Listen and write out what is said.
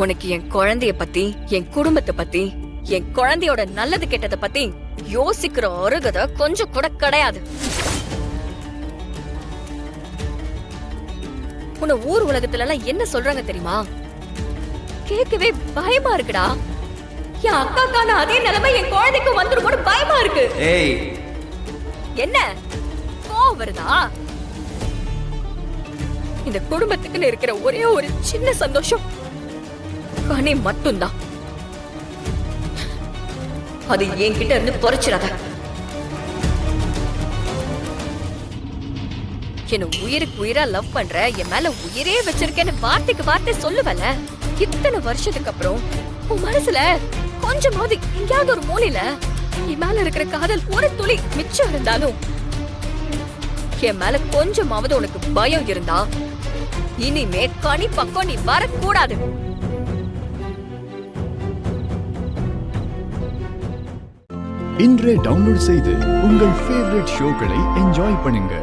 உனக்கு என் குழந்தைய பத்தி, என் குடும்பத்தை பத்தி, என் குழந்தையோட நல்லது கெட்டதை பத்தி யோசிக்கிற அருகதை கொஞ்சம் கூட கிடையாது. உன்னை ஊர் உலகத்துல எல்லாம் என்ன சொல்றாங்க தெரியுமா? கேட்கவே பயமா இருக்குடா. என் அக்காக்கான அதே நிலைமை என் குழந்தைக்கு வந்துருமோன்னு பயமா இருக்கு. என்ன கோவம் வருதா? இந்த குடும்பத்துக்குன்னு இருக்கிற ஒரே ஒரு சின்ன சந்தோஷம் கனி மட்டும்தான். அது என்கிட்ட இருந்து பொறைச்சிடாத. என்ன உயிருக்கு உயிரா லவ் பண்ற, என் மேல உயிரே வச்சிருக்கேன்னு வார்த்தைக்கு வார்த்தை சொல்லுவல. இத்தனை வருஷத்துக்கு அப்புறம் உன் மனசுல கொஞ்சமாவது எங்கேயாவது ஒரு மூலையில என் மேல இருக்கிற காதல் ஒரு துளி மிச்சம் இருந்தாலும், என் மேல கொஞ்சமாவது உனக்கு பயம் இருந்தா இனிமே கனி பக்கம் நீ வரக்கூடாது. இன்றே டவுன்லோட் செய்து உங்கள் ஃபேவரட் ஷோக்களை என்ஜாய் பண்ணுங்க.